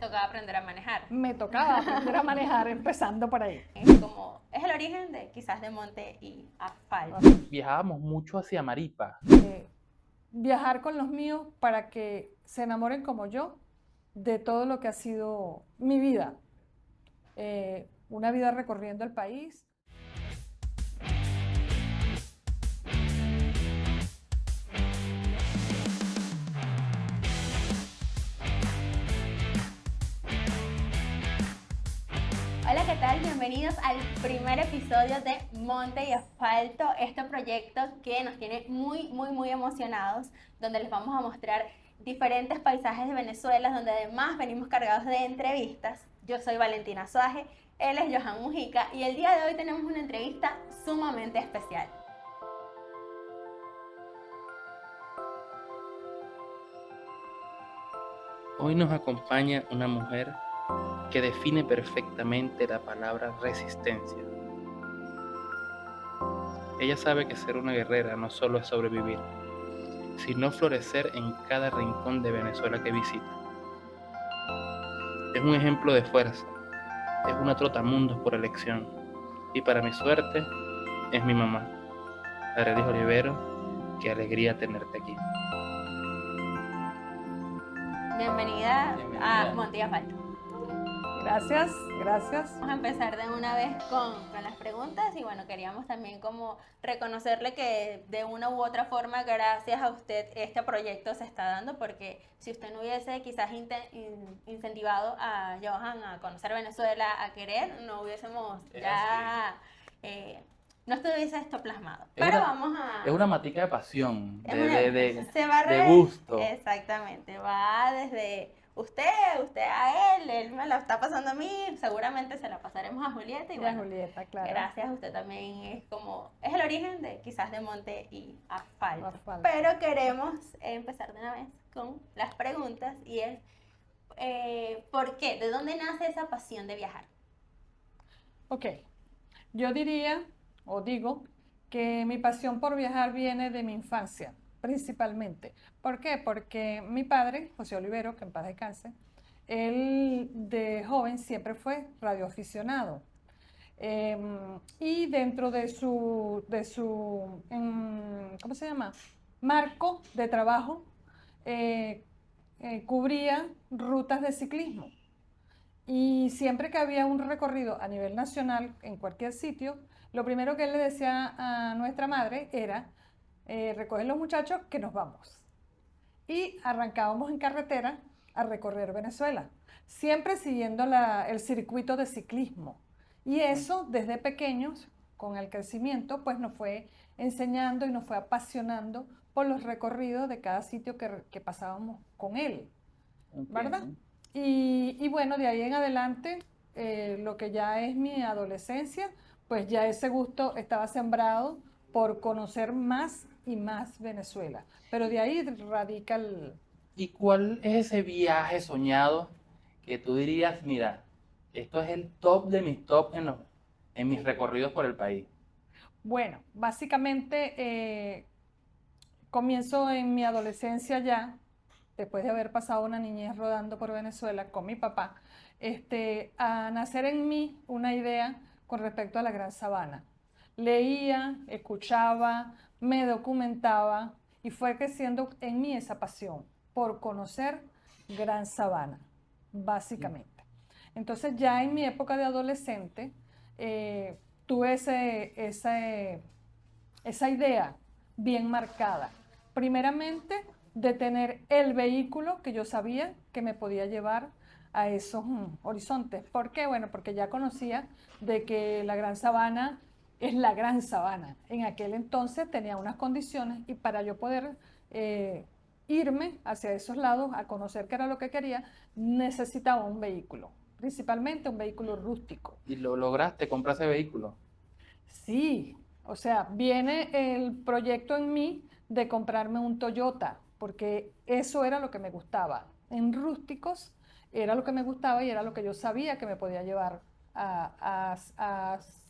Tocaba aprender a manejar. Me tocaba aprender a manejar empezando por ahí. Es el origen de quizás de monte y asfalto. Viajábamos mucho hacia Maripa. Viajar con los míos para que se enamoren como yo de todo lo que ha sido mi vida. Una vida recorriendo el país. Hola, ¿qué tal? Bienvenidos al primer episodio de Monte y Asfalto, este proyecto que nos tiene muy emocionados, donde les vamos a mostrar diferentes paisajes de Venezuela, donde además venimos cargados de entrevistas. Yo soy Valentina Suaje, él es Johan Mujica y el día de hoy tenemos una entrevista sumamente especial. Hoy nos acompaña una mujer que define perfectamente la palabra resistencia. Ella sabe que ser una guerrera no solo es sobrevivir, sino florecer en cada rincón de Venezuela que visita. Es un ejemplo de fuerza, es una trotamundos por elección, y para mi suerte es mi mamá, Arelis Olivero. Qué alegría tenerte aquí. Bienvenida a Monte y Asfalto. Gracias, gracias. Vamos a empezar de una vez con las preguntas y bueno, queríamos también como reconocerle que de una u otra forma, gracias a usted, este proyecto se está dando, porque si usted no hubiese quizás incentivado a Johan a conocer Venezuela, a querer, no hubiésemos no estuviese esto plasmado. Es una matica de pasión, se va de gusto. Exactamente, va desde usted a él me la está pasando a mí, seguramente se la pasaremos a Julieta y bueno, Julieta, claro. Gracias a usted también es el origen de quizás de monte y asfalto. Pero queremos empezar de una vez con las preguntas y es ¿por qué? ¿De dónde nace esa pasión de viajar? Ok, yo diría o digo que mi pasión por viajar viene de mi infancia, principalmente. ¿Por qué? Porque mi padre, José Olivero, que en paz descanse, él de joven siempre fue radioaficionado. Y dentro de su ¿cómo se llama? Marco de trabajo, cubría rutas de ciclismo. Y siempre que había un recorrido a nivel nacional en cualquier sitio, lo primero que él le decía a nuestra madre era, recoger los muchachos que nos vamos. Y arrancábamos en carretera a recorrer Venezuela, siempre siguiendo el circuito de ciclismo. Y eso desde pequeños, con el crecimiento, pues nos fue enseñando y nos fue apasionando por los recorridos de cada sitio que pasábamos con él, ¿verdad? Y bueno, de ahí en adelante, lo que ya es mi adolescencia, pues ya ese gusto estaba sembrado por conocer más y más Venezuela. Pero de ahí radica el... ¿Y cuál es ese viaje soñado que tú dirías, mira, esto es el top de mis top en mis recorridos por el país? Bueno, básicamente comienzo en mi adolescencia ya, después de haber pasado una niñez rodando por Venezuela con mi papá, a nacer en mí una idea con respecto a la Gran Sabana. Leía, escuchaba, me documentaba y fue creciendo en mí esa pasión por conocer Gran Sabana, básicamente. Entonces ya en mi época de adolescente tuve esa idea bien marcada. Primeramente, de tener el vehículo que yo sabía que me podía llevar a esos horizontes. ¿Por qué? Bueno, porque ya conocía de que la Gran Sabana es la Gran Sabana. En aquel entonces tenía unas condiciones y para yo poder irme hacia esos lados a conocer qué era lo que quería, necesitaba un vehículo, principalmente un vehículo rústico. ¿Y lo lograste comprar ese vehículo? Sí, o sea, viene el proyecto en mí de comprarme un Toyota, porque eso era lo que me gustaba. En rústicos era lo que me gustaba y era lo que yo sabía que me podía llevar a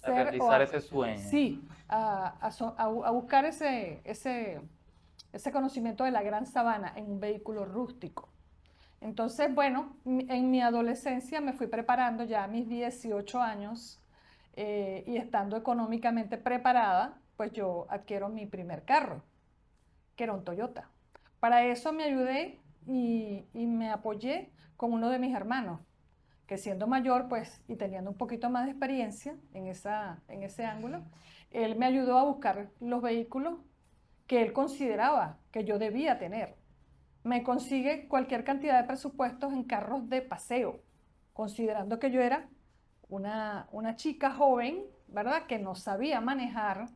realizar ese sueño. Sí, a buscar ese conocimiento de la Gran Sabana en un vehículo rústico. Entonces, bueno, en mi adolescencia me fui preparando ya a mis 18 años y estando económicamente preparada, pues yo adquiero mi primer carro, que era un Toyota. Para eso me ayudé y me apoyé con uno de mis hermanos, que siendo mayor, pues, y teniendo un poquito más de experiencia en ese ángulo, él me ayudó a buscar los vehículos que él consideraba que yo debía tener. Me consigue cualquier cantidad de presupuestos en carros de paseo, considerando que yo era una chica joven, ¿verdad? Que no sabía manejar.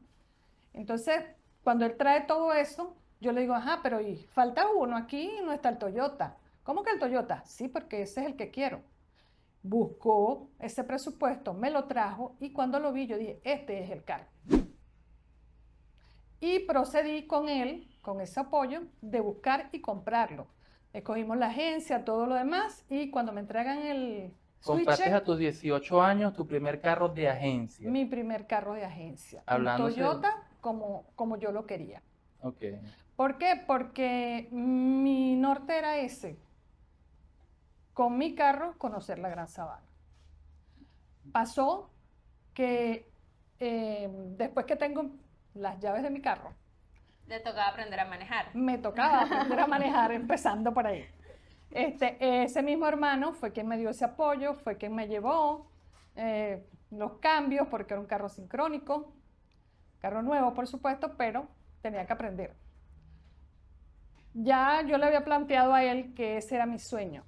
Entonces, cuando él trae todo eso, yo le digo, ajá, pero y falta uno aquí y no está el Toyota. ¿Cómo que el Toyota? Sí, porque ese es el que quiero. Buscó ese presupuesto, me lo trajo y cuando lo vi yo dije, este es el carro. Y procedí con él, con ese apoyo, de buscar y comprarlo. Escogimos la agencia, todo lo demás y cuando me entregan el Compraste switch, a tus 18 años tu primer carro de agencia. mi primer carro de agencia, un Hablándose. Toyota como yo lo quería. Ok. ¿Por qué? Porque mi norte era ese, con mi carro conocer la Gran Sabana. Pasó que después que tengo las llaves de mi carro, Le tocaba aprender a manejar. me tocaba aprender a manejar empezando por ahí. Ese mismo hermano fue quien me dio ese apoyo, fue quien me llevó los cambios, porque era un carro sincrónico, carro nuevo por supuesto, pero tenía que aprender. Ya yo le había planteado a él que ese era mi sueño,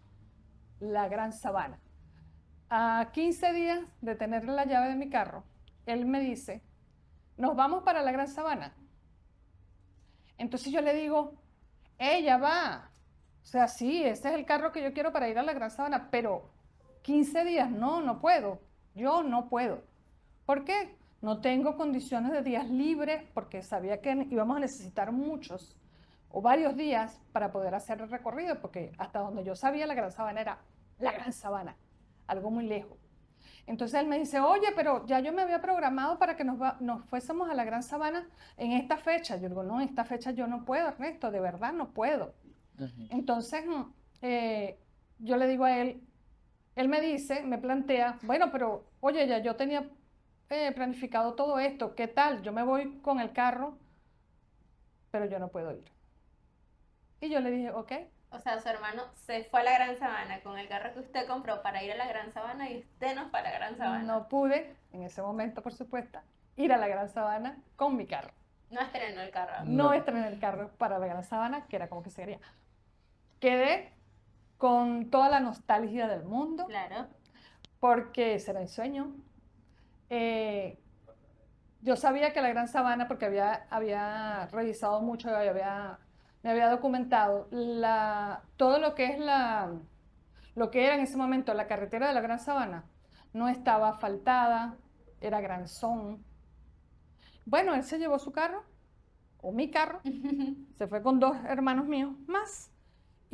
la Gran Sabana. A 15 días de tener la llave de mi carro, él me dice, nos vamos para la Gran Sabana. Entonces yo le digo, ella va. O sea, sí, ese es el carro que yo quiero para ir a la Gran Sabana, pero 15 días, no puedo. Yo no puedo. ¿Por qué? No tengo condiciones de días libres porque sabía que íbamos a necesitar muchos o varios días para poder hacer el recorrido, porque hasta donde yo sabía la Gran Sabana era la Gran Sabana, algo muy lejos. Entonces él me dice, oye, pero ya yo me había programado para que nos fuésemos a la Gran Sabana en esta fecha. Yo digo, no, en esta fecha yo no puedo, Ernesto, de verdad no puedo. Entonces yo le digo a él me dice, me plantea, bueno, pero oye, ya yo tenía planificado todo esto, ¿qué tal? Yo me voy con el carro, pero yo no puedo ir. Y yo le dije, ok. O sea, su hermano se fue a la Gran Sabana con el carro que usted compró para ir a la Gran Sabana y usted no fue a la Gran Sabana. No pude, en ese momento, por supuesto, ir a la Gran Sabana con mi carro. No estrenó el carro. No estrené el carro para la Gran Sabana, que era como que se quería. Quedé con toda la nostalgia del mundo, Claro. porque ese era mi sueño. Yo sabía que la Gran Sabana, porque había revisado mucho, me había documentado todo lo que es lo que era en ese momento la carretera de la Gran Sabana, no estaba asfaltada, era granzón. Bueno, él se llevó su carro, o mi carro, se fue con 2 hermanos míos más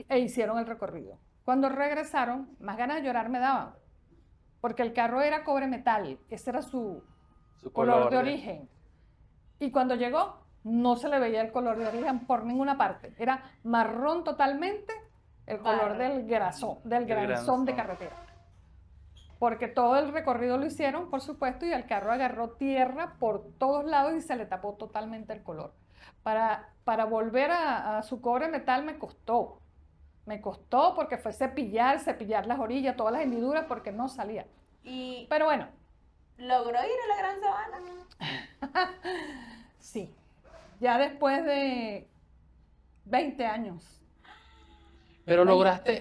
e hicieron el recorrido. Cuando regresaron, más ganas de llorar me daban, porque el carro era cobre metal, ese era su color de origen. Y cuando llegó, no se le veía el color de origen por ninguna parte. Era marrón totalmente el color del granzón de carretera. Porque todo el recorrido lo hicieron, por supuesto, y el carro agarró tierra por todos lados y se le tapó totalmente el color. Para volver a su cobre metal me costó. Me costó porque fue cepillar las orillas, todas las hendiduras, porque no salía. Pero bueno. ¿Logró ir a la Gran Sabana? Sí, ya después de 20 años. Pero lograste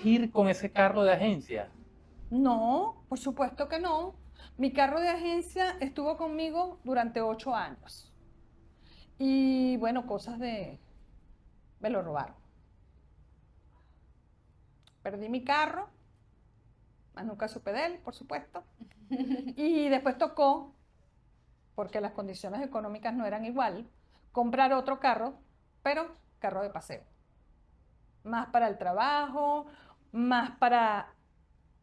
ir con ese carro de agencia. No, por supuesto que no. Mi carro de agencia estuvo conmigo durante 8 años. Y bueno, me lo robaron. Perdí mi carro, más nunca supe de él, por supuesto. Y después tocó, porque las condiciones económicas no eran igual, comprar otro carro, pero carro de paseo. Más para el trabajo, más para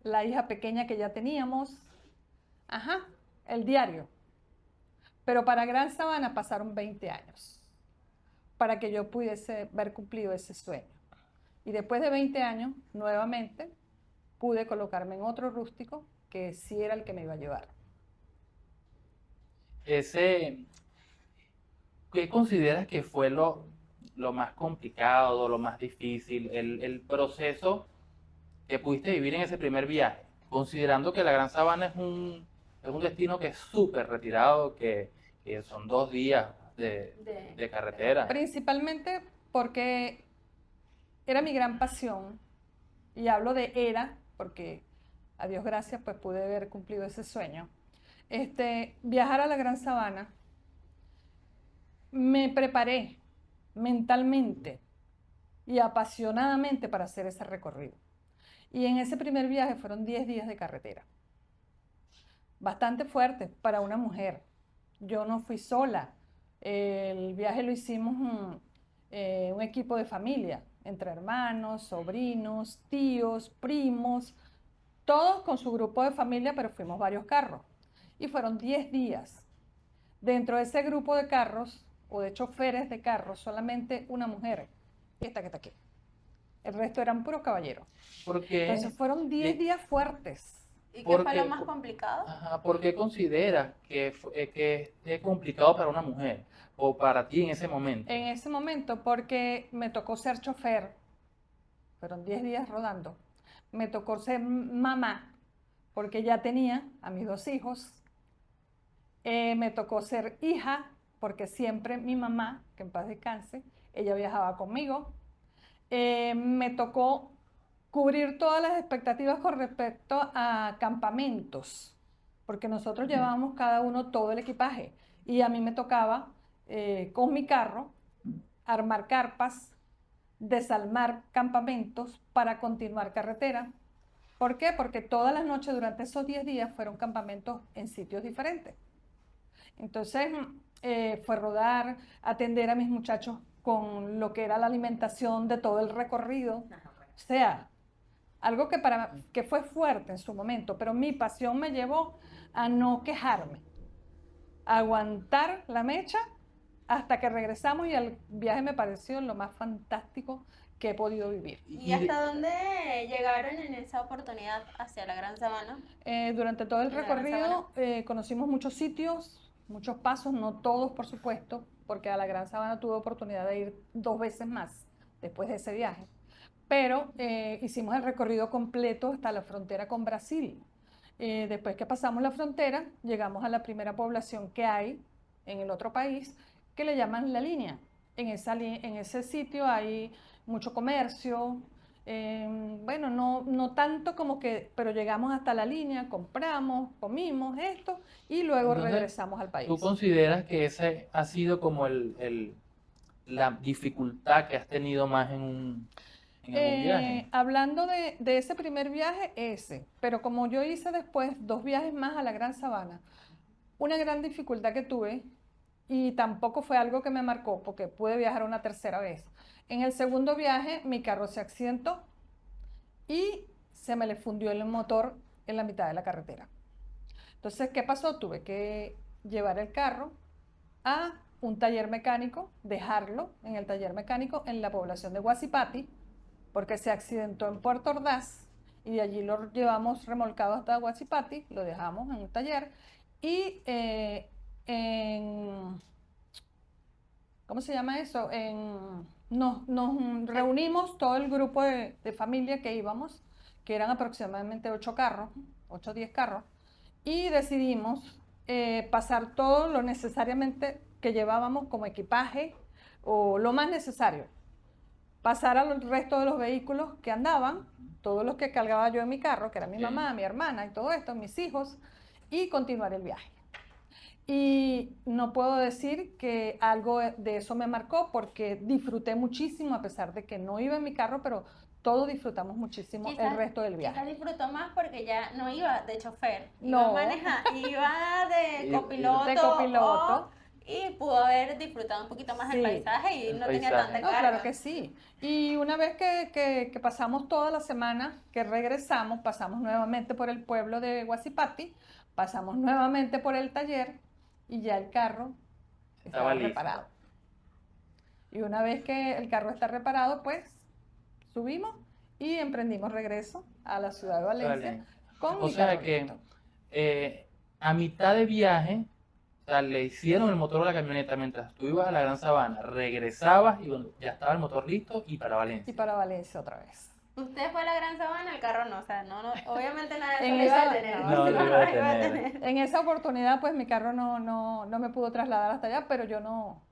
la hija pequeña que ya teníamos. Ajá, el diario. Pero para Gran Sabana pasaron 20 años para que yo pudiese haber cumplido ese sueño. Y después de 20 años, nuevamente, pude colocarme en otro rústico que sí era el que me iba a llevar. Ese, ¿qué consideras que fue lo más complicado, lo más difícil, el proceso que pudiste vivir en ese primer viaje? Considerando que la Gran Sabana es un destino que es súper retirado, que son 2 días de carretera. Principalmente porque era mi gran pasión, y hablo de era, porque a Dios gracias, pues pude haber cumplido ese sueño. Viajar a la Gran Sabana, me preparé mentalmente y apasionadamente para hacer ese recorrido. Y en ese primer viaje fueron 10 días de carretera. Bastante fuerte para una mujer. Yo no fui sola. El viaje lo hicimos un equipo de familia, entre hermanos, sobrinos, tíos, primos, todos con su grupo de familia, pero fuimos varios carros. Y fueron 10 días. Dentro de ese grupo de carros, o de choferes de carros, solamente una mujer, esta que está aquí. El resto eran puros caballeros. Porque, Entonces fueron 10 días fuertes. ¿Y qué fue porque- lo más complicado? ajá, ¿por qué consideras que es complicado para una mujer o para ti en ese momento? En ese momento, porque me tocó ser chofer, fueron 10 días rodando. Me tocó ser mamá, porque ya tenía a mis 2 hijos. Me tocó ser hija, porque siempre mi mamá, que en paz descanse, ella viajaba conmigo. Me tocó cubrir todas las expectativas con respecto a campamentos, porque nosotros llevábamos cada uno todo el equipaje, y a mí me tocaba con mi carro armar carpas, desalmar campamentos para continuar carretera. ¿Por qué? Porque todas las noches durante esos 10 días fueron campamentos en sitios diferentes. Entonces fue rodar, atender a mis muchachos con lo que era la alimentación de todo el recorrido. O sea, algo que fue fuerte en su momento, pero mi pasión me llevó a no quejarme, a aguantar la mecha hasta que regresamos, y el viaje me pareció lo más fantástico que he podido vivir. ¿Y hasta dónde llegaron en esa oportunidad hacia la Gran Sabana? Durante todo el ¿En la Gran recorrido conocimos muchos sitios, muchos pasos, no todos por supuesto, porque a la Gran Sabana tuve oportunidad de ir 2 veces más después de ese viaje. Pero hicimos el recorrido completo hasta la frontera con Brasil. Después que pasamos la frontera, llegamos a la primera población que hay en el otro país, que le llaman La Línea. En ese sitio hay mucho comercio, bueno, no tanto como que, pero llegamos hasta La Línea, compramos, comimos esto y luego Entonces, regresamos al país. ¿tú consideras que ese ha sido como la dificultad que has tenido más en un viaje? Hablando de ese primer viaje, pero como yo hice después 2 viajes más a la Gran Sabana, una gran dificultad que tuve, y tampoco fue algo que me marcó porque pude viajar una tercera vez. En el segundo viaje mi carro se accidentó y se me le fundió el motor en la mitad de la carretera. Entonces, ¿qué pasó? Tuve que llevar el carro a un taller mecánico, dejarlo en el taller mecánico en la población de Huassipati, porque se accidentó en Puerto Ordaz, y de allí lo llevamos remolcado hasta Huassipati, lo dejamos en un taller, y ¿cómo se llama eso? Nos reunimos todo el grupo de familia que íbamos, que eran aproximadamente 8 carros, 8 o 10 carros, y decidimos pasar todo lo necesariamente que llevábamos como equipaje, o lo más necesario, pasar al resto de los vehículos que andaban, todos los que cargaba yo en mi carro, que era mi mamá, mi hermana y todo esto, mis hijos, y continuar el viaje. Y no puedo decir que algo de eso me marcó, porque disfruté muchísimo, a pesar de que no iba en mi carro, pero todos disfrutamos muchísimo el resto del viaje. Quizás disfrutó más porque ya no iba de chofer, No. iba de copiloto. Y pudo haber disfrutado un poquito más del paisaje y no tenía tanta carga. No, claro que sí. Y una vez que pasamos toda la semana, que regresamos, pasamos nuevamente por el pueblo de Huassipati, pasamos nuevamente por el taller, y ya el carro estaba reparado. Y una vez que el carro está reparado, pues subimos y emprendimos regreso a la ciudad de Valencia Vale. con O mi sea carro que listo. a mitad de viaje, o sea, le hicieron el motor a la camioneta mientras tú ibas a la Gran Sabana, regresabas y bueno, ya estaba el motor listo y para Y Valencia. para Valencia otra vez. Usted fue a la Gran Sabana, el carro no, o sea, no, obviamente nada de eso En lo iba a esa- tener. no, no lo iba a tener. En esa oportunidad, pues mi carro no me pudo trasladar hasta allá, pero yo no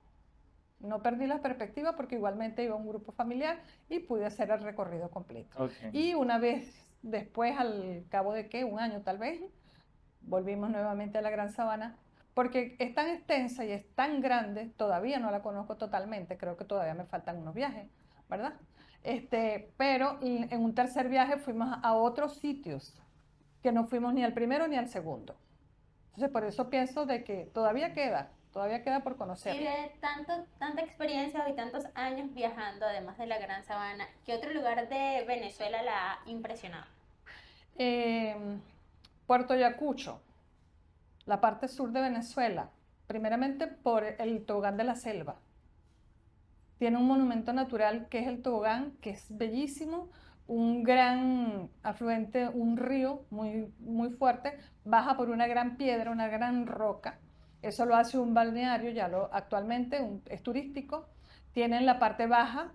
perdí la perspectiva porque igualmente iba un grupo familiar y pude hacer el recorrido completo. Ok. Y una vez después, al cabo de ¿qué? Un año tal vez, volvimos nuevamente a la Gran Sabana, porque es tan extensa y es tan grande, todavía no la conozco totalmente, creo que todavía me faltan unos viajes, ¿verdad? Pero en un tercer viaje fuimos a otros sitios que no fuimos ni al primero ni al segundo. Entonces, por eso pienso de que todavía queda por Y conocer. de tanta experiencia y tantos años viajando, además de la Gran Sabana, ¿qué otro lugar de Venezuela la ha impresionado? Puerto Ayacucho, la parte sur de Venezuela, primeramente por el tobogán de la selva. Tiene un monumento natural que es el tobogán, que es bellísimo, un gran afluente, un río muy fuerte, baja por una gran piedra, una gran roca. Eso lo hace un balneario, actualmente es turístico. Tienen la parte baja,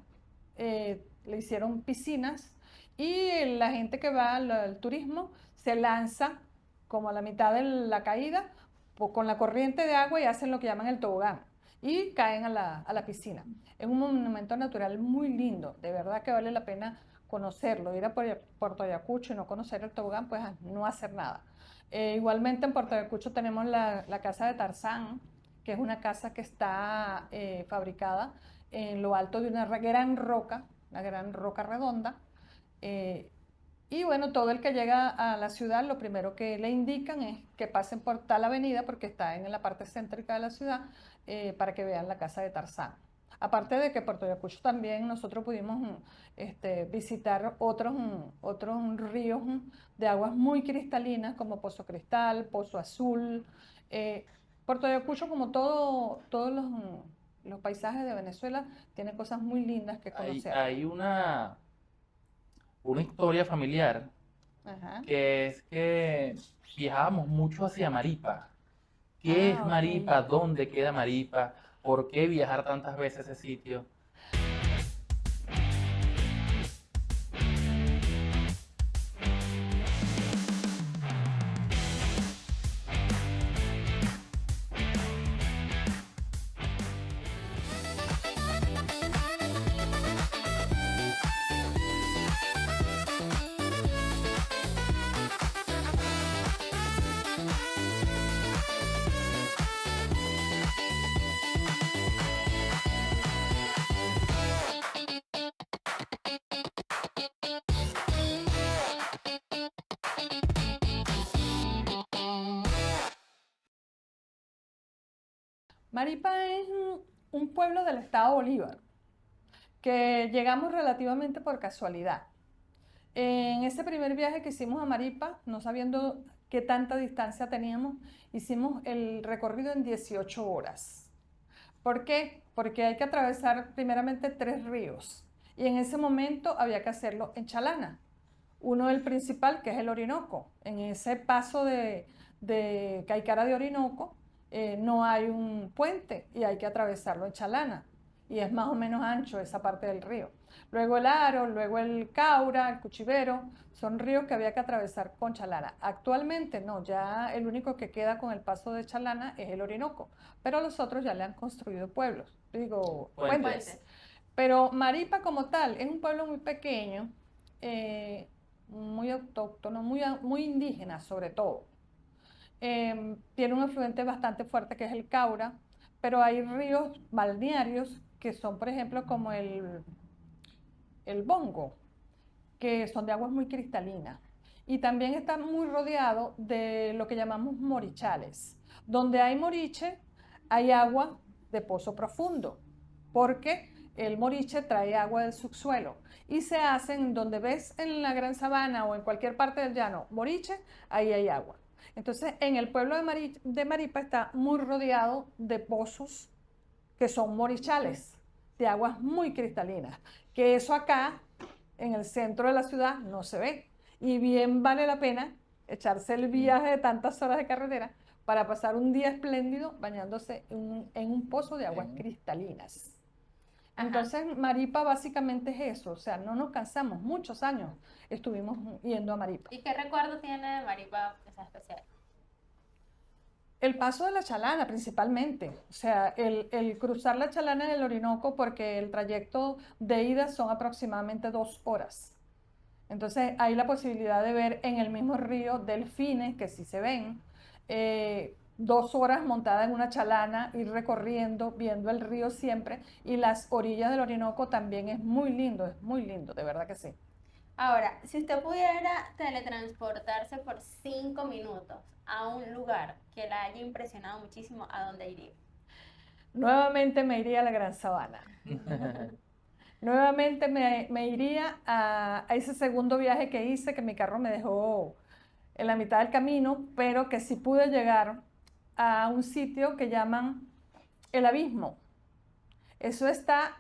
le hicieron piscinas y la gente que va al turismo se lanza como a la mitad de la caída con la corriente de agua y hacen lo que llaman el tobogán y caen a la piscina. Es un monumento natural muy lindo, de verdad que vale la pena conocerlo. Ir a Puerto Ayacucho y no conocer el tobogán, pues no hacer nada. Igualmente en Puerto Ayacucho tenemos la casa de Tarzán, que es una casa que está fabricada en lo alto de una gran roca redonda. Y bueno, todo el que llega a la ciudad, lo primero que le indican es que pasen por tal avenida, porque está en la parte céntrica de la ciudad, para que vean la casa de Tarzán. Aparte de que Puerto Ayacucho también nosotros pudimos visitar otros ríos de aguas muy cristalinas, como Pozo Cristal, Pozo Azul. Puerto Ayacucho, como todos los paisajes de Venezuela, tiene cosas muy lindas que conocer. Hay una historia familiar Ajá. que es que viajábamos mucho hacia Maripa. ¿Qué es Ah, ok. Maripa? ¿Dónde queda Maripa? ¿Por qué viajar tantas veces a ese sitio? Maripa es un pueblo del estado Bolívar, que llegamos relativamente por casualidad. En ese primer viaje que hicimos a Maripa, no sabiendo qué tanta distancia teníamos, hicimos el recorrido en 18 horas. ¿Por qué? Porque hay que atravesar primeramente 3 ríos y en ese momento había que hacerlo en Chalana. Uno, el principal, que es el Orinoco. En ese paso de Caicara de Orinoco no hay un puente y hay que atravesarlo en Chalana. Y es más o menos ancho esa parte del río. Luego el Aro, luego el Caura, el Cuchivero, son ríos que había que atravesar con Chalana. Actualmente no, ya el único que queda con el paso de Chalana es el Orinoco, pero los otros ya le han construido pueblos, Puentes. puentes. Pero Maripa como tal es un pueblo muy pequeño, muy autóctono, muy indígena sobre todo. Tiene un afluente bastante fuerte que es el Caura, pero hay ríos balnearios que son, por ejemplo, como el Bongo, que son de aguas muy cristalinas. Y también está muy rodeado de lo que llamamos morichales. Donde hay moriche, hay agua de pozo profundo, porque el moriche trae agua del subsuelo. Y se hacen donde ves en la Gran Sabana o en cualquier parte del llano moriche, ahí hay agua. Entonces, en el pueblo de Maripa está muy rodeado de pozos que son morichales, de aguas muy cristalinas, que eso acá en el centro de la ciudad no se ve. Y bien vale la pena echarse el viaje de tantas horas de carretera para pasar un día espléndido bañándose en un pozo de aguas cristalinas. Ajá. Entonces, Maripa básicamente es eso, o sea, no nos cansamos, muchos años estuvimos yendo a Maripa. ¿Y qué recuerdo tiene de Maripa que sea especial? El paso de la Chalana principalmente, o sea, el cruzar la Chalana en el Orinoco, porque el trayecto de ida son aproximadamente 2 horas. Entonces hay la posibilidad de ver en el mismo río delfines, que sí se ven, 2 horas montada en una chalana, ir recorriendo, viendo el río siempre, y las orillas del Orinoco también es muy lindo, de verdad que sí. Ahora, si usted pudiera teletransportarse por 5 minutos a un lugar que la haya impresionado muchísimo, ¿a dónde iría? Nuevamente me iría a la Gran Sabana. Nuevamente me iría a ese segundo viaje que hice, que mi carro me dejó en la mitad del camino, pero que sí pude llegar a un sitio que llaman El Abismo. Eso está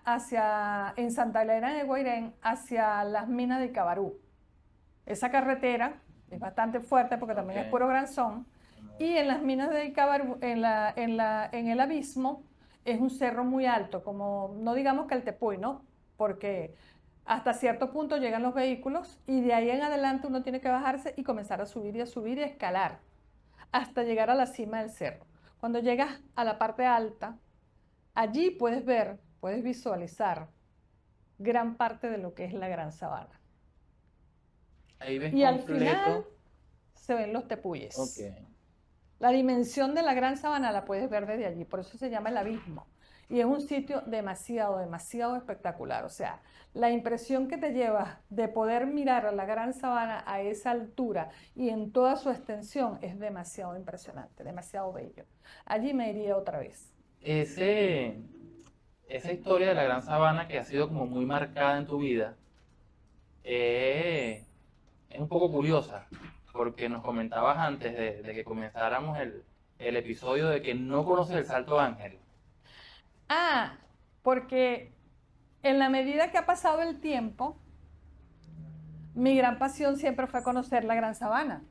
en Santa Elena de Guairén, hacia las minas de Cabarú. Esa carretera es bastante fuerte porque también es puro granzón. Y en las minas de Cabarú, en el Abismo, es un cerro muy alto, como no digamos que el Tepuy, ¿no? Porque hasta cierto punto llegan los vehículos y de ahí en adelante uno tiene que bajarse y comenzar a subir y a subir y a escalar hasta llegar a la cima del cerro. Cuando llegas a la parte alta, allí puedes visualizar gran parte de lo que es la Gran Sabana. Ahí ves Y al completo. final se ven los tepuyes. Ok. La dimensión de la Gran Sabana la puedes ver desde allí, por eso se llama El Abismo. Y es un sitio demasiado espectacular. O sea, la impresión que te llevas de poder mirar a la Gran Sabana a esa altura y en toda su extensión es demasiado impresionante, demasiado bello. Allí me iría otra vez. Esa historia de la Gran Sabana que ha sido como muy marcada en tu vida, es un poco curiosa, porque nos comentabas antes de que comenzáramos el episodio de que no conoces el Salto Ángel. Ah, porque en la medida que ha pasado el tiempo, mi gran pasión siempre fue conocer la Gran Sabana.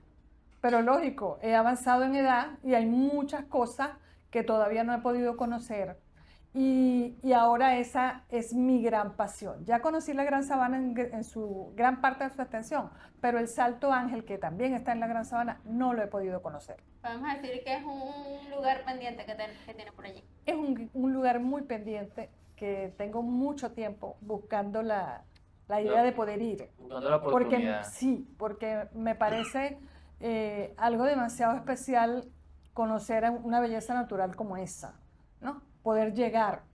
Pero lógico, he avanzado en edad y hay muchas cosas que todavía no he podido conocer. Y ahora esa es mi gran pasión. Ya conocí la Gran Sabana en su gran parte de su extensión, pero el Salto Ángel, que también está en la Gran Sabana, no lo he podido conocer. Podemos decir que es un lugar pendiente que tiene por allí. Es un lugar muy pendiente que tengo mucho tiempo buscando la idea de poder ir. Buscando la Porque oportunidad. sí, porque me parece algo demasiado especial conocer una belleza natural como esa, ¿no? Poder llegar.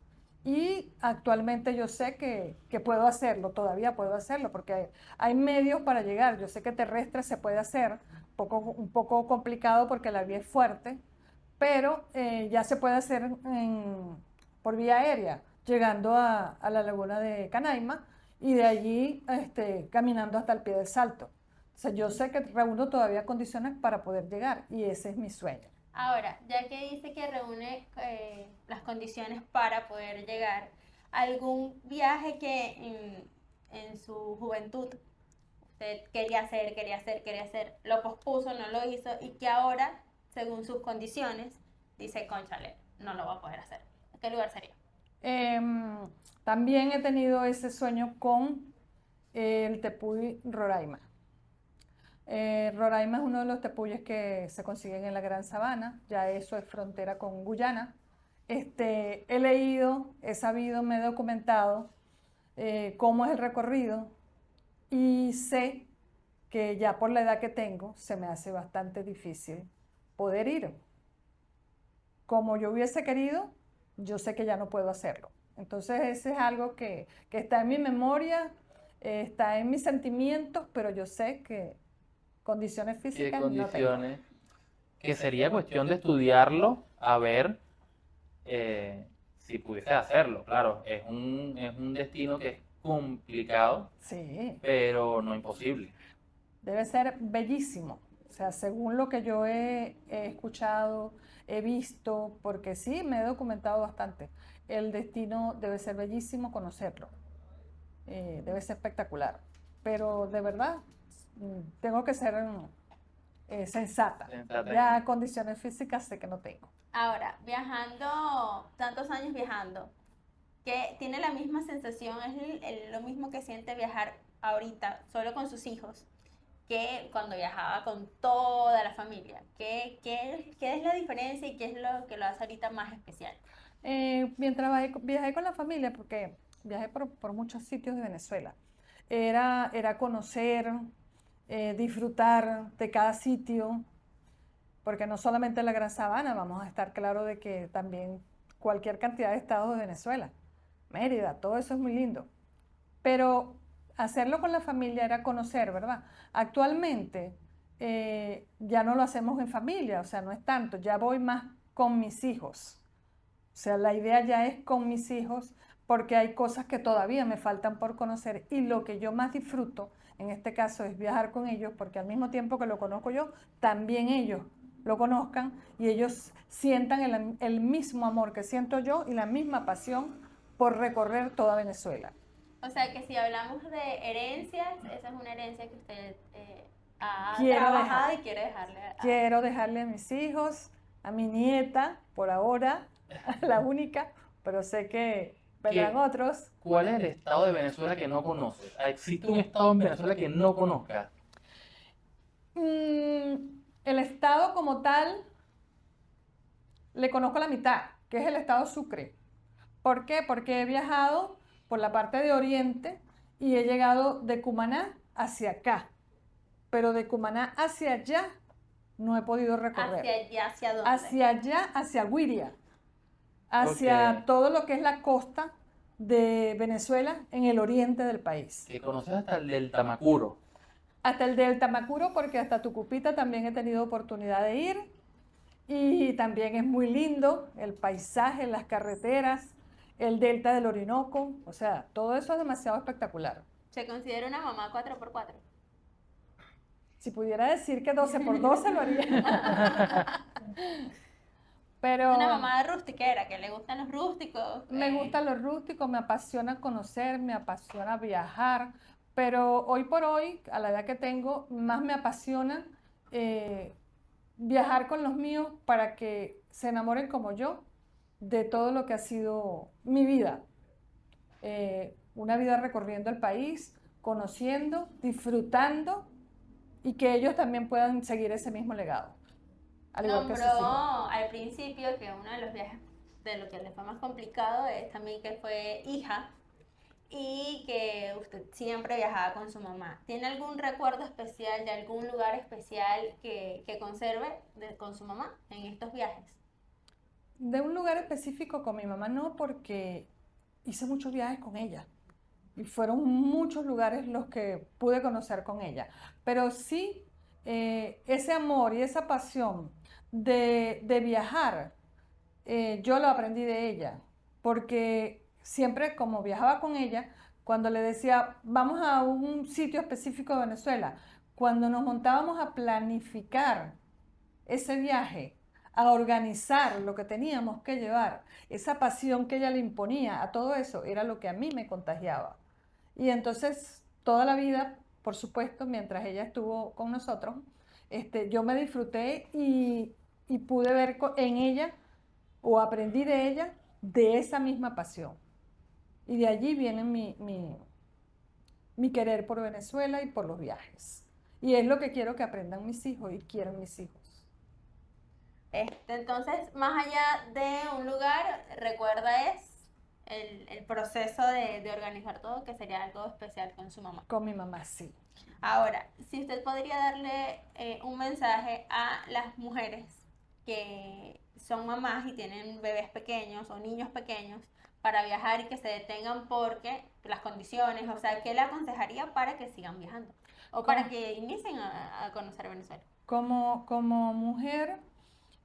Y actualmente yo sé que puedo hacerlo, todavía puedo hacerlo, porque hay medios para llegar. Yo sé que terrestre se puede hacer, un poco complicado porque la vía es fuerte, pero ya se puede hacer por vía aérea, llegando a la laguna de Canaima y de allí caminando hasta el pie del Salto. O sea, yo sé que reúno todavía condiciones para poder llegar y ese es mi sueño. Ahora, ya que dice que reúne las condiciones para poder llegar, ¿algún viaje que en su juventud usted quería hacer, lo pospuso, no lo hizo y que ahora, según sus condiciones, dice, cónchale, no lo va a poder hacer? ¿A qué lugar sería? También he tenido ese sueño con el tepuy Roraima. Roraima es uno de los tepuyes que se consiguen en la Gran Sabana, ya eso es frontera con Guyana. He leído, he sabido, me he documentado cómo es el recorrido y sé que ya por la edad que tengo se me hace bastante difícil poder ir. Como yo hubiese querido, yo sé que ya no puedo hacerlo. Entonces ese es algo que está en mi memoria, está en mis sentimientos, pero yo sé que condiciones físicas no tengo. Condiciones que sería cuestión de estudiarlo a ver si pudiese hacerlo. Claro, es un destino que es complicado, Sí, pero no imposible. debe ser bellísimo. O sea, según lo que yo he escuchado, he visto, porque sí, me he documentado bastante. El destino debe ser bellísimo conocerlo. Debe ser espectacular. pero de verdad tengo que ser sensata. Sensata. Ya condiciones físicas sé que no tengo. Ahora, viajando, tantos años viajando, que tiene la misma sensación, es lo mismo que siente viajar ahorita solo con sus hijos, que cuando viajaba con toda la familia. ¿Qué es la diferencia y qué es lo que lo hace ahorita más especial? Mientras viajé con la familia, porque viajé por muchos sitios de Venezuela, era conocer, disfrutar de cada sitio, porque no solamente la Gran Sabana, vamos a estar claro de que también cualquier cantidad de estados de Venezuela, Mérida, todo eso es muy lindo. Pero hacerlo con la familia era conocer, ¿verdad? Actualmente ya no lo hacemos en familia, o sea, no es tanto, ya voy más con mis hijos. O sea, la idea ya es con mis hijos porque hay cosas que todavía me faltan por conocer y lo que yo más disfruto en este caso es viajar con ellos porque al mismo tiempo que lo conozco yo, también ellos lo conozcan y ellos sientan el mismo amor que siento yo y la misma pasión por recorrer toda Venezuela. O sea que si hablamos de herencias, esa es una herencia que usted ha Quiero trabajado dejar. y quiere dejarle Quiero dejarle a mis hijos, a mi nieta, por ahora, la única, pero sé que vendrán ¿Qué? otros. ¿Cuál es el estado de Venezuela que no conoces? ¿Existe un estado en Venezuela que no conozcas? El estado como tal, le conozco la mitad, que es el estado Sucre. ¿Por qué? Porque he viajado por la parte de Oriente y he llegado de Cumaná hacia acá, pero de Cumaná hacia allá no he podido recorrer. ¿hacia allá, hacia dónde? Hacia allá, hacia Guiria, hacia Ok. todo lo que es la costa de Venezuela en el oriente del país. Que conoces hasta el del Tamacuro. Hasta el delta Macuro, porque hasta Tucupita también he tenido oportunidad de ir. Y también es muy lindo el paisaje, las carreteras, el delta del Orinoco. O sea, todo eso es demasiado espectacular. ¿Se considera una mamá 4x4? Si pudiera decir que 12 por 12 lo haría. Pero Una mamá de rustiquera, que le gustan los rústicos. me gusta lo rústico, me apasiona conocer, me apasiona viajar, pero hoy por hoy, a la edad que tengo, más me apasiona viajar con los míos para que se enamoren como yo de todo lo que ha sido mi vida. Una vida recorriendo el país, conociendo, disfrutando y que ellos también puedan seguir ese mismo legado, al igual que sus hijos. Nombró al principio que uno de los viajes de lo que le fue más complicado es también que fue hija y que usted siempre viajaba con su mamá. ¿Tiene algún recuerdo especial de algún lugar especial que conserve con su mamá en estos viajes? De un lugar específico con mi mamá no, porque hice muchos viajes con ella y fueron muchos lugares los que pude conocer con ella. Pero sí, ese amor y esa pasión de viajar, yo lo aprendí de ella, porque siempre como viajaba con ella, cuando le decía, vamos a un sitio específico de Venezuela, cuando nos montábamos a planificar ese viaje, a organizar lo que teníamos que llevar, esa pasión que ella le imponía a todo eso, era lo que a mí me contagiaba. Y entonces, toda la vida, por supuesto, mientras ella estuvo con nosotros, yo me disfruté y pude ver en ella, o aprendí de ella, de esa misma pasión. Y de allí viene mi querer por Venezuela y por los viajes. Y es lo que quiero que aprendan mis hijos y quieren mis hijos. Entonces, más allá de un lugar, recuerda es el proceso de organizar todo, que sería algo especial con su mamá. Con mi mamá, sí. Ahora, si usted podría darle un mensaje a las mujeres que son mamás y tienen bebés pequeños o niños pequeños para viajar y que se detengan porque las condiciones, o sea, ¿qué le aconsejaría para que sigan viajando? O para que inicien a conocer Venezuela. Como mujer,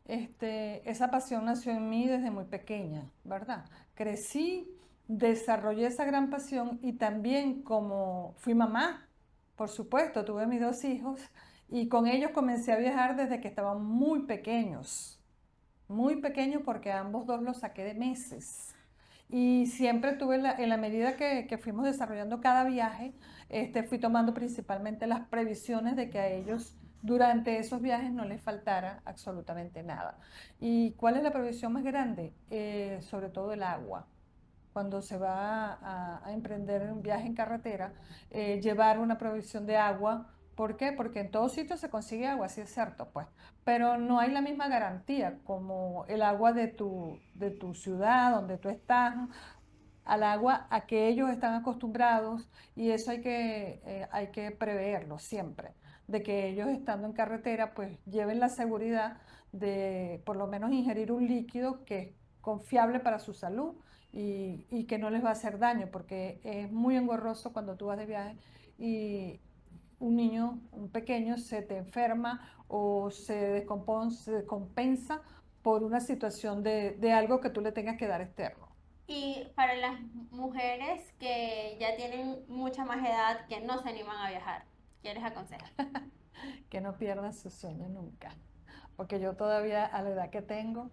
esa pasión nació en mí desde muy pequeña, ¿verdad? Crecí, desarrollé esa gran pasión y también como fui mamá, por supuesto, tuve mis 2 hijos y con ellos comencé a viajar desde que estaban muy pequeños porque a ambos 2 los saqué de meses. Y siempre tuve, en la medida que fuimos desarrollando cada viaje, fui tomando principalmente las previsiones de que a ellos durante esos viajes no les faltara absolutamente nada. ¿Y cuál es la previsión más grande? Sobre todo el agua. Cuando se va a emprender un viaje en carretera, llevar una provisión de agua. ¿Por qué? Porque en todos sitios se consigue agua, sí es cierto, pues, pero no hay la misma garantía como el agua de tu ciudad, donde tú estás, al agua a que ellos están acostumbrados, y eso hay que preverlo siempre, de que ellos estando en carretera pues lleven la seguridad de por lo menos ingerir un líquido que es confiable para su salud y que no les va a hacer daño, porque es muy engorroso cuando tú vas de viaje y un niño, un pequeño, se te enferma o se descompensa por una situación de algo que tú le tengas que dar externo. Y para las mujeres que ya tienen mucha más edad, que no se animan a viajar, ¿qué les aconsejas? Que no pierdan su sueño nunca, porque yo todavía a la edad que tengo,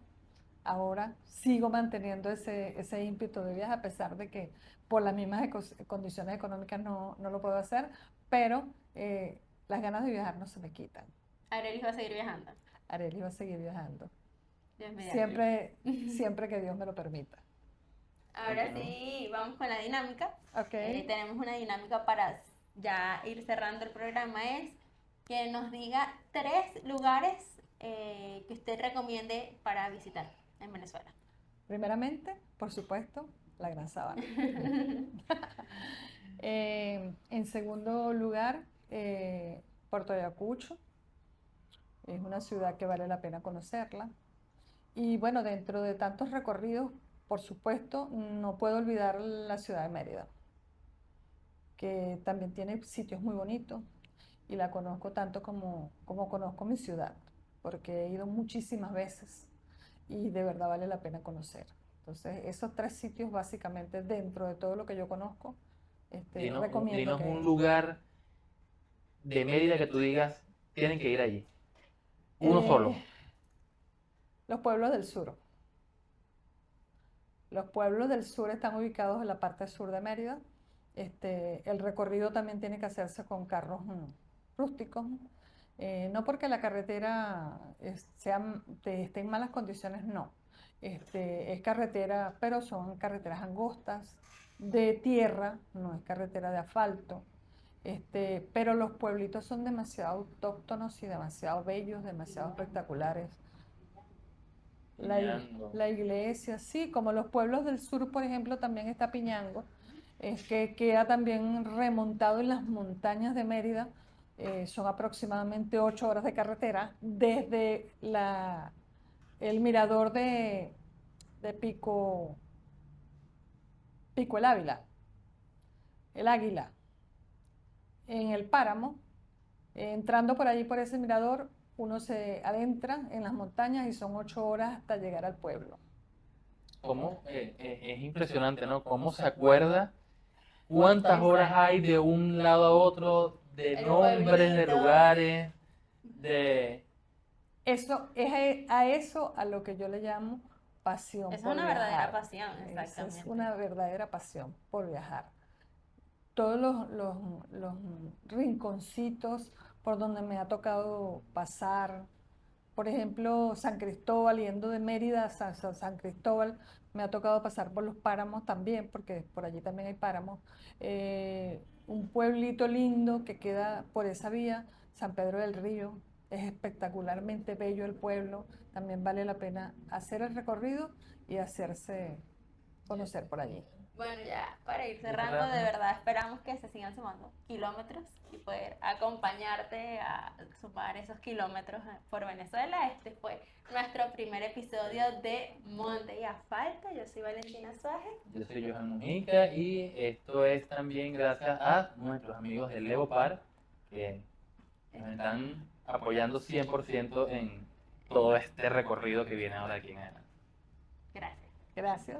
ahora sigo manteniendo ese ímpetu de viaje, a pesar de que por las mismas condiciones económicas no lo puedo hacer, pero las ganas de viajar no se me quitan. Arelis va a seguir viajando. Arely va a seguir viajando, Dios mediante. siempre que Dios me lo permita. Ahora Bueno. sí, vamos con la dinámica. Ok. Tenemos una dinámica para ya ir cerrando el programa, es que nos diga 3 lugares que usted recomiende para visitar en Venezuela. Primeramente, por supuesto, la Gran Sabana. En segundo lugar, Puerto Ayacucho. Es una ciudad que vale la pena conocerla. Y bueno, dentro de tantos recorridos, por supuesto, no puedo olvidar la ciudad de Mérida, que también tiene sitios muy bonitos y la conozco tanto como conozco mi ciudad, porque he ido muchísimas veces y de verdad vale la pena conocer. Entonces, esos 3 sitios básicamente dentro de todo lo que yo conozco, recomiendo Dinos un que... lugar de Mérida que tú digas, tienen que ir allí. Uno solo. Los pueblos del sur. Los pueblos del sur están ubicados en la parte sur de Mérida. El recorrido también tiene que hacerse con carros rústicos. No porque la carretera esté en malas condiciones, no. Es carretera, pero son carreteras angostas, de tierra, no es carretera de asfalto. Pero los pueblitos son demasiado autóctonos y demasiado bellos, demasiado espectaculares. Piñango. La iglesia, sí, como los pueblos del sur, por ejemplo, también está Piñango, que queda también remontado en las montañas de Mérida. Son aproximadamente 8 horas de carretera desde el mirador de Pico el Ávila, el Águila, en el páramo. Entrando por allí, por ese mirador, uno se adentra en las montañas y son 8 horas hasta llegar al pueblo. ¿Cómo? Es impresionante, ¿no? ¿Cómo se acuerda cuántas horas hay de un lado a otro, de El nombres, de pueblito. lugares, de... Eso es a eso a lo que yo le llamo pasión Esa es por una verdadera viajar. pasión, Esa es exactamente. una verdadera pasión por viajar. Todos los rinconcitos por donde me ha tocado pasar, por ejemplo, San Cristóbal, yendo de Mérida a San Cristóbal, me ha tocado pasar por los páramos también, porque por allí también hay páramos. Un pueblito lindo que queda por esa vía, San Pedro del Río, es espectacularmente bello el pueblo, también vale la pena hacer el recorrido y hacerse conocer por allí. Bueno, ya para ir cerrando, de verdad esperamos que se sigan sumando kilómetros y poder acompañarte a sumar esos kilómetros por Venezuela. Este fue nuestro primer episodio de Monte y Asfalto. Yo soy Valentina Suárez. Yo soy Johan Mujica y esto es también gracias a nuestros amigos de Leopard que nos están apoyando 100% en todo este recorrido que viene ahora aquí en adelante. Gracias. Gracias.